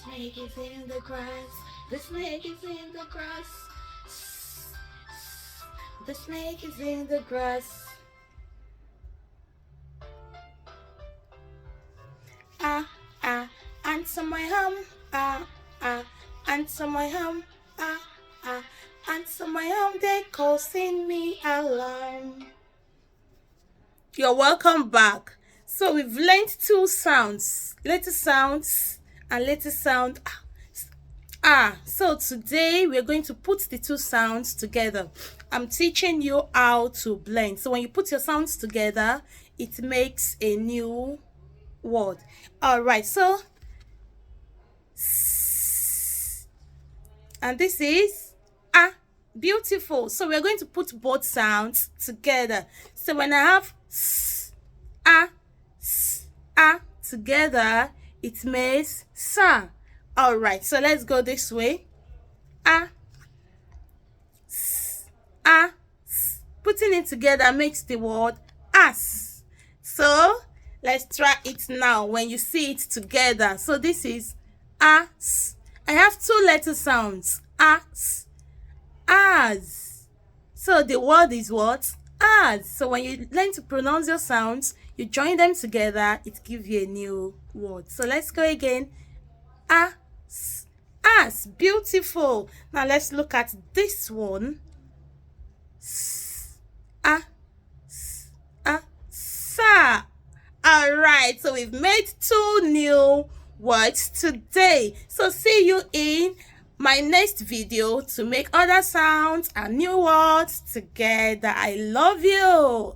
snake is in the grass. The snake is in the grass. The snake is in the grass. Ah, ah, answer my hum. Ah, ah, answer my hum. Ah, ah, answer my hum. They causing me alarm. You're welcome back. So we've learned two sounds, little sounds and little sound. So today we're going to put the two sounds together. I'm teaching you how to blend. So when you put your sounds together, it makes a new word. All right, so and this is beautiful. So we're going to put both sounds together. So when I have together, it makes sa. All right, so let's go this way. Putting it together makes the word as. So let's try it now when you see it together. So this is as. I have two letter sounds, as. So the word is what? As. So when you learn to pronounce your sounds, you join them together, it gives you a new word. So let's go again. As. Beautiful. Now let's look at this one. Sa. All right, so we've made two new words today. So see you in my next video to make other sounds and new words together. I love you.